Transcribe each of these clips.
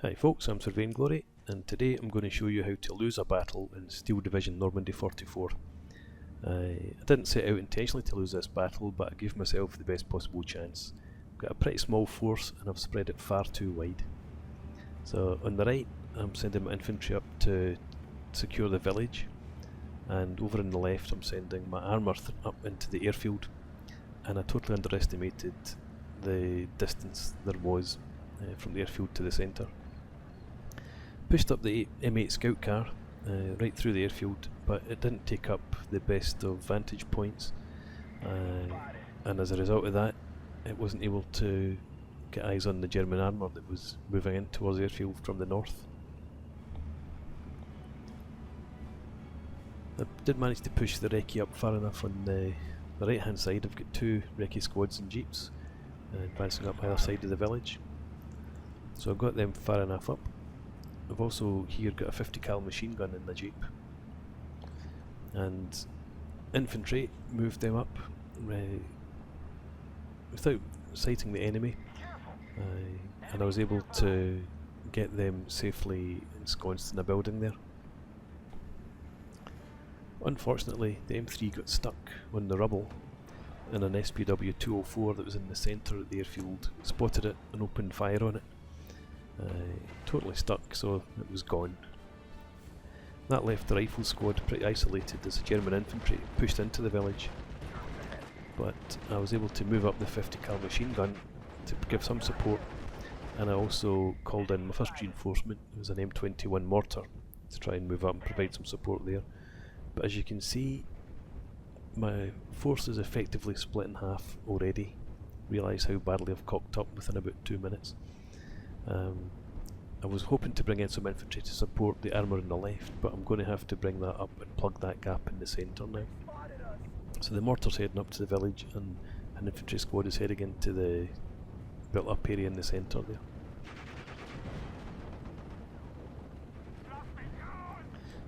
Hi folks, I'm Sir Vainglory, and today I'm going to show you how to lose a battle in Steel Division Normandy 44. I didn't set out intentionally to lose this battle, but I gave myself the best possible chance. I've got a pretty small force and I've spread it far too wide. So on the right I'm sending my infantry up to secure the village, and over on the left I'm sending my armour up into the airfield, and I totally underestimated the distance there was from the airfield to the centre. Pushed up the M8 scout car right through the airfield, but it didn't take up the best of vantage points, and as a result of that it wasn't able to get eyes on the German armour that was moving in towards the airfield from the north. I did manage to push the recce up far enough on the right hand side. I've got two recce squads and jeeps advancing up either side of the village, so I've got them far enough up. I've also here got a 50 cal machine gun in the jeep, and infantry moved them up without sighting the enemy, and I was able to get them safely ensconced in a building there. Unfortunately, the M3 got stuck on the rubble, and an SPW 204 that was in the centre of the airfield spotted it and opened fire on it. Totally stuck, so it was gone. That left the rifle squad pretty isolated as the German infantry pushed into the village, but I was able to move up the 50 cal machine gun to give some support, and I also called in my first reinforcement. It was an M21 mortar to try and move up and provide some support there. But as you can see, my force is effectively split in half already. Realise how badly I've cocked up within about 2 minutes. I was hoping to bring in some infantry to support the armour on the left, but I'm going to have to bring that up and plug that gap in the centre now. So the mortar's heading up to the village, and an infantry squad is heading into the built up area in the centre there.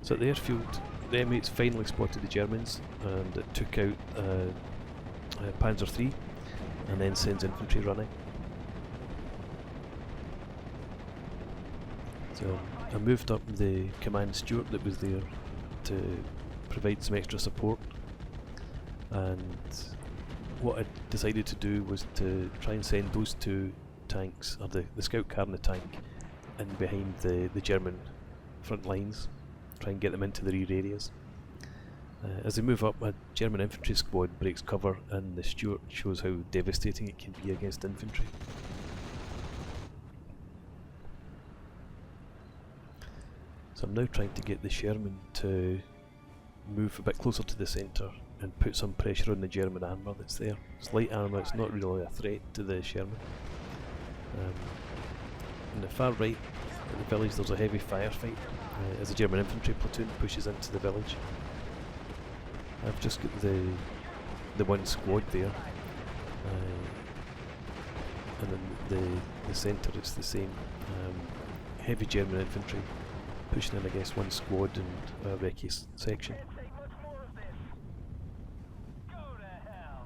So at the airfield, the M8s finally spotted the Germans, and it took out Panzer III and then sends infantry running. So I moved up the command steward that was there to provide some extra support, and what I decided to do was to try and send those two tanks, or the scout car and the tank, in behind the German front lines, try and get them into the rear areas. As they move up, a German infantry squad breaks cover, and the steward shows how devastating it can be against infantry. So I'm now trying to get the Sherman to move a bit closer to the centre and put some pressure on the German armour that's there. It's light armour, it's not really a threat to the Sherman. On the far right of the village there's a heavy firefight as the German infantry platoon pushes into the village. I've just got the one squad there, and in the centre it's the same. Heavy German infantry pushing in against one squad and a recce section.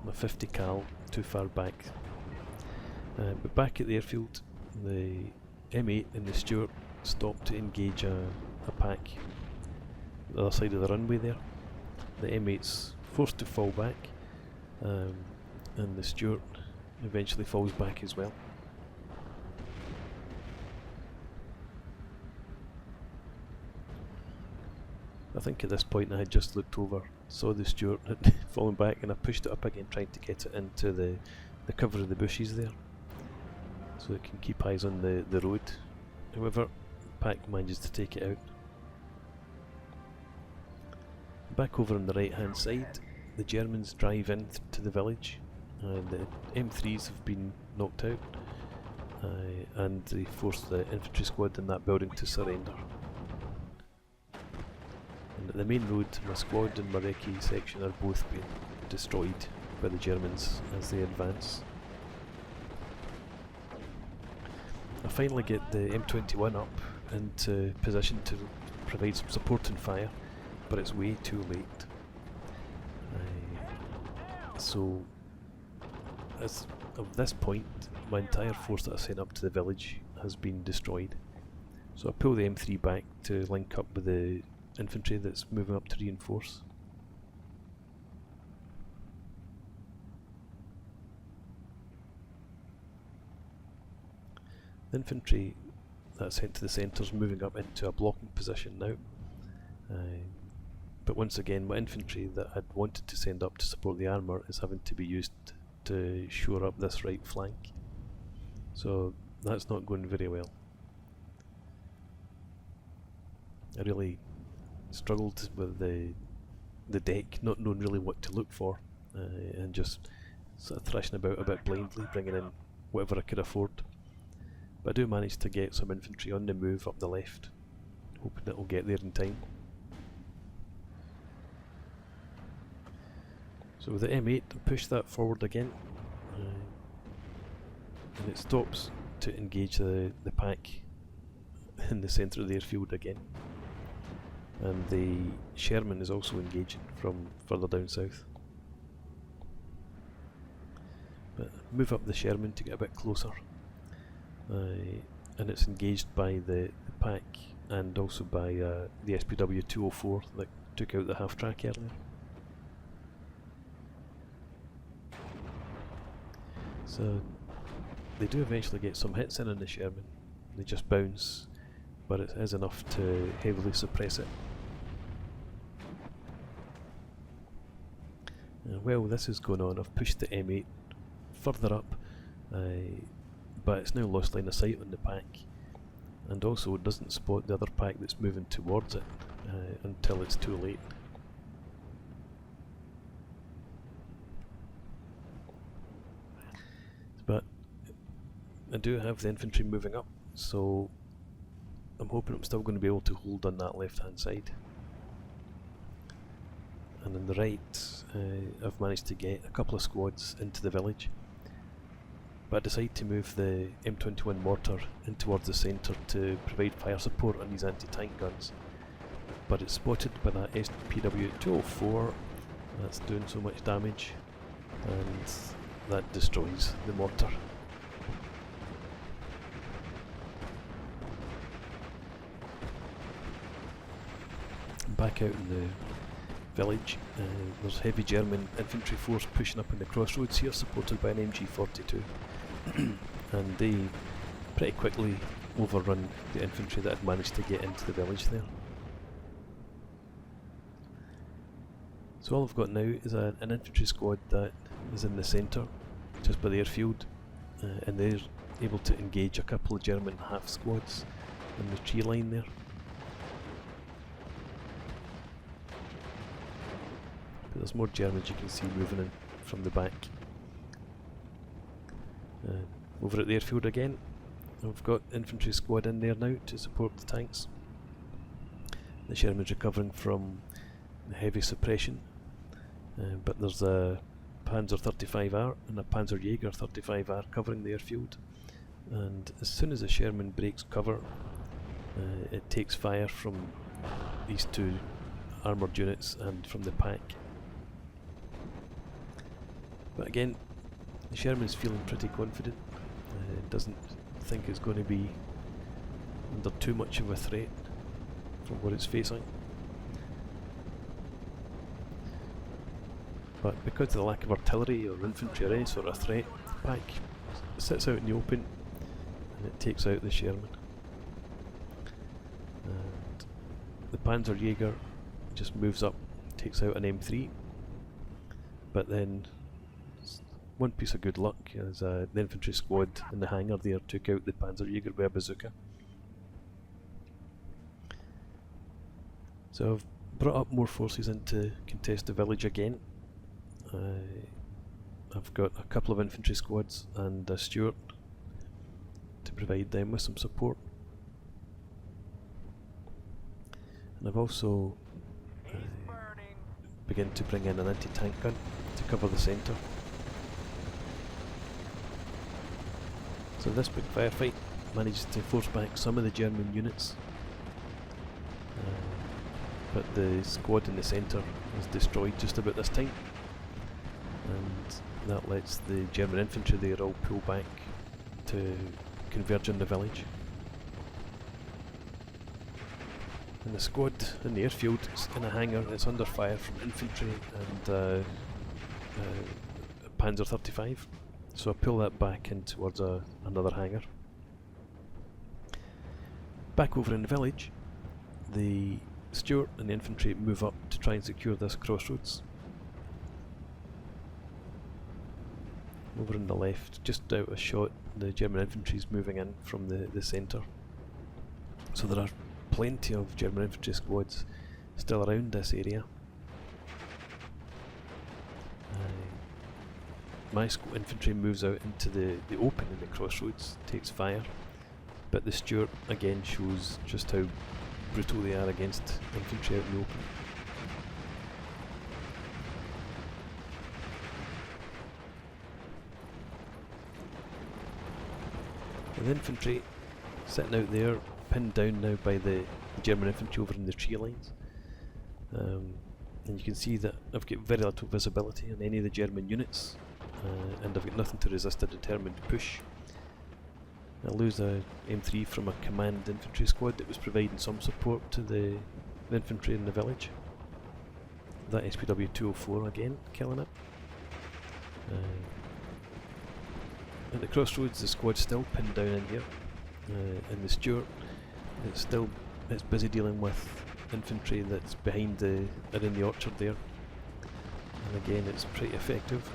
My 50 cal too far back. But back at the airfield, the M8 and the Stuart stopped to engage a pack the other side of the runway there. The M8's forced to fall back, and the Stuart eventually falls back as well. I think at this point I had just looked over, saw the Stuart had fallen back, and I pushed it up again trying to get it into the cover of the bushes there, so it can keep eyes on the road. However, the pack manages to take it out. Back over on the right hand side, the Germans drive in to the village, and the M3s have been knocked out, and they force the infantry squad in that building to surrender. And at the main road, my squad and my recce section are both being destroyed by the Germans as they advance. I finally get the M21 up into position to provide some support and fire, but it's way too late. So as of this point, my entire force that I sent up to the village has been destroyed. So I pull the M3 back to link up with the infantry that's moving up to reinforce. The infantry that's sent to the centre is moving up into a blocking position now. But once again, my infantry that I'd wanted to send up to support the armour is having to be used to shore up this right flank. So that's not going very well. I really struggled with the deck, not knowing really what to look for, and just sort of thrashing about a bit blindly, bringing in whatever I could afford. But I do manage to get some infantry on the move up the left, hoping that we'll get there in time. So with the M8, I push that forward again, and it stops to engage the pack in the centre of the airfield again. And the Sherman is also engaging from further down south. But move up the Sherman to get a bit closer, and it's engaged by the pack and also by the SPW 204 that took out the half track earlier. So they do eventually get some hits in on the Sherman. They just bounce, but it is enough to heavily suppress it. And while this is going on, I've pushed the M8 further up, but it's now lost line of sight on the pack, and also it doesn't spot the other pack that's moving towards it until it's too late. But I do have the infantry moving up, so I'm hoping I'm still going to be able to hold on that left hand side. And on the right, I've managed to get a couple of squads into the village, but I decide to move the M21 mortar in towards the centre to provide fire support on these anti-tank guns. But it's spotted by that SPW 204 that's doing so much damage, and that destroys the mortar. Back out in the village, there's heavy German infantry force pushing up in the crossroads here, supported by an MG42, and they pretty quickly overrun the infantry that had managed to get into the village there. So all I've got now is an infantry squad that is in the centre, just by the airfield, and they're able to engage a couple of German half squads in the tree line there. But there's more Germans you can see moving in from the back. Over at the airfield again, I've got infantry squad in there now to support the tanks. The Sherman's recovering from heavy suppression, but there's a Panzer 35R and a Panzerjäger 35R covering the airfield, and as soon as the Sherman breaks cover, it takes fire from these two armoured units and from the pack. But again, the Sherman's feeling pretty confident, doesn't think it's going to be under too much of a threat from what it's facing. But because of the lack of artillery or infantry or any sort of threat, the pack sits out in the open and it takes out the Sherman. And the Panzerjäger just moves up, takes out an M3, but then one piece of good luck is the infantry squad in the hangar there took out the Panzerjäger with a bazooka. So I've brought up more forces in to contest the village again. I've got a couple of infantry squads and a Stuart to provide them with some support. And I've also begun to bring in an anti-tank gun to cover the centre. So this big firefight managed to force back some of the German units, but the squad in the centre was destroyed just about this time, and that lets the German infantry there all pull back to converge on the village. And the squad in the airfield is in a hangar. It's under fire from infantry and Panzer 35. So I pull that back in towards another hangar. Back over in the village, the Stuart and the infantry move up to try and secure this crossroads. Over on the left, just out a shot, the German infantry is moving in from the centre. So there are plenty of German infantry squads still around this area. My infantry moves out into the open in the crossroads, takes fire, but the Stuart again shows just how brutal they are against infantry out in the open. And the infantry sitting out there, pinned down now by the German infantry over in the tree lines. And you can see that I've got very little visibility on any of the German units, and I've got nothing to resist a determined push. I lose a M3 from a command infantry squad that was providing some support to the infantry in the village. That SPW 204 again, killing it. At the crossroads, the squad's still pinned down in here, and the Stuart it's busy dealing with infantry that's behind in the orchard there, and again it's pretty effective,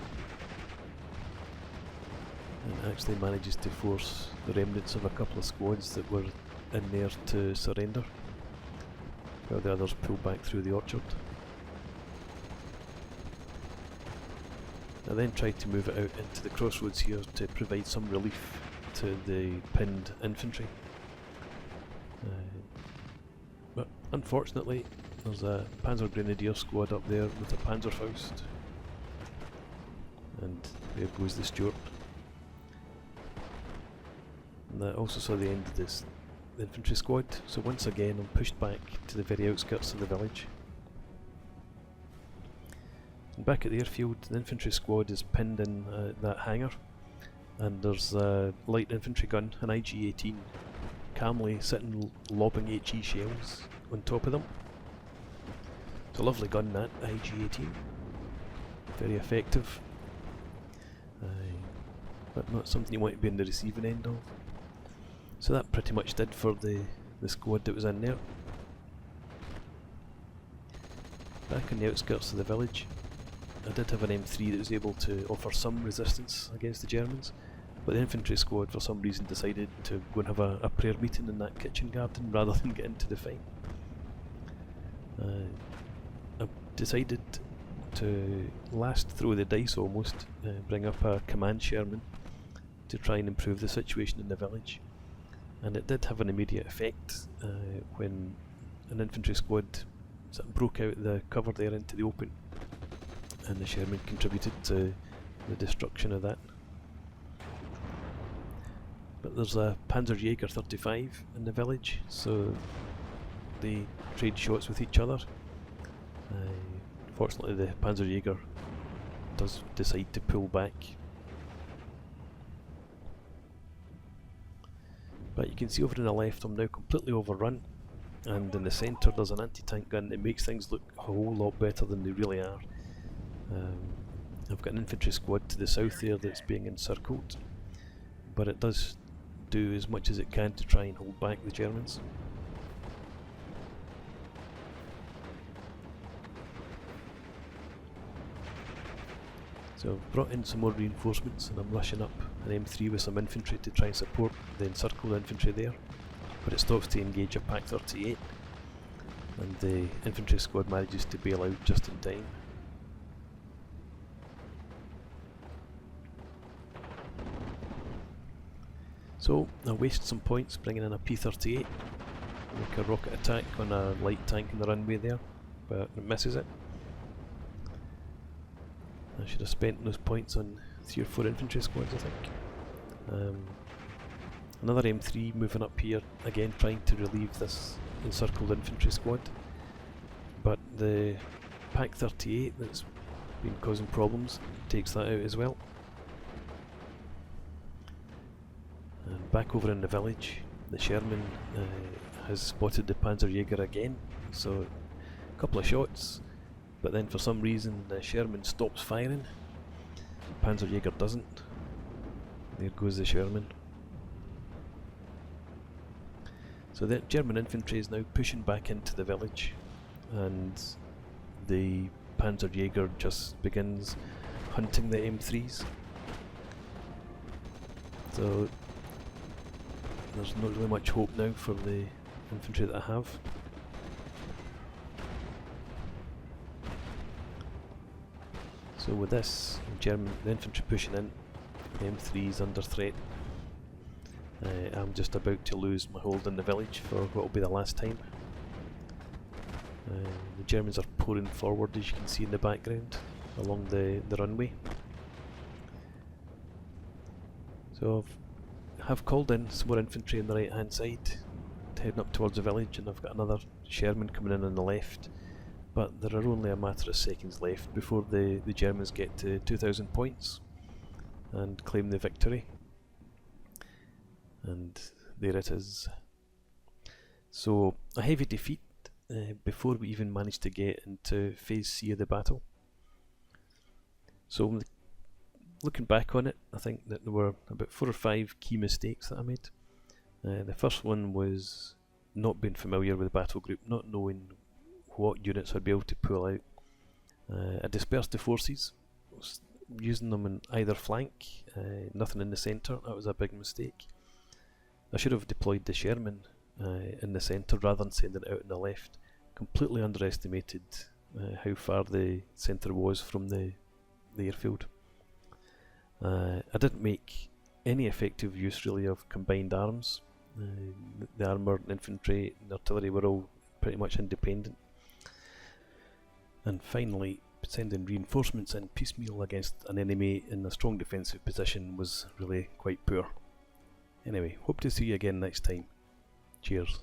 and actually manages to force the remnants of a couple of squads that were in there to surrender, while the others pull back through the orchard. I then tried to move it out into the crossroads here to provide some relief to the pinned infantry. But unfortunately, there's a Panzer Grenadier squad up there with a Panzerfaust, and there goes the Stuart. And I also saw the end of the infantry squad, so once again I'm pushed back to the very outskirts of the village. And back at the airfield, the infantry squad is pinned in that hangar, and there's a light infantry gun, an IG-18, calmly sitting lobbing HE shells on top of them. It's a lovely gun, that IG-18, very effective, but not something you want to be in the receiving end of. So that pretty much did for the squad that was in there. Back on the outskirts of the village, I did have an M3 that was able to offer some resistance against the Germans, but the infantry squad for some reason decided to go and have a prayer meeting in that kitchen garden rather than get into the fight. I've decided to last throw the dice almost, bring up a command Sherman to try and improve the situation in the village, and it did have an immediate effect when an infantry squad sort of broke out the cover there into the open, and the Sherman contributed to the destruction of that. But there's a Panzerjäger 35 in the village, so they trade shots with each other. Fortunately the Panzerjäger does decide to pull back. But you can see over on the left I'm now completely overrun, and in the centre there's an anti-tank gun that makes things look a whole lot better than they really are. I've got an infantry squad to the south there that's being encircled, but it does do as much as it can to try and hold back the Germans. So I've brought in some more reinforcements, and I'm rushing up an M3 with some infantry to try and support the encircled infantry there, but it stops to engage a Pak 38, and the infantry squad manages to bail out just in time. So I waste some points bringing in a P38, make a rocket attack on a light tank in the runway there, but it misses it. I should have spent those points on 3 or 4 infantry squads, I think. Another M3 moving up here, again trying to relieve this encircled infantry squad, but the Pak 38 that's been causing problems takes that out as well. And back over in the village, the Sherman has spotted the Panzerjäger again, so a couple of shots, but then for some reason the Sherman stops firing. Panzerjäger doesn't. There goes the Sherman. So the German infantry is now pushing back into the village, and the Panzerjäger just begins hunting the M3s. So there's not really much hope now for the infantry that I have. So with this, the infantry pushing in, the M3's under threat. I'm just about to lose my hold in the village for what will be the last time. The Germans are pouring forward, as you can see in the background, along the runway. So I have called in some more infantry on the right hand side, heading up towards the village, and I've got another Sherman coming in on the left. But there are only a matter of seconds left before the Germans get to 2,000 points and claim the victory. And there it is. So a heavy defeat before we even managed to get into phase C of the battle. So looking back on it, I think that there were about 4 or 5 key mistakes that I made. The first one was not being familiar with the battle group, not knowing what units I'd be able to pull out. I dispersed the forces, using them on either flank, nothing in the centre. That was a big mistake. I should have deployed the Sherman in the centre rather than sending it out on the left. Completely underestimated how far the centre was from the airfield. I didn't make any effective use really of combined arms. The armour, infantry and artillery were all pretty much independent. And finally, sending reinforcements in piecemeal against an enemy in a strong defensive position was really quite poor. Anyway, hope to see you again next time. Cheers.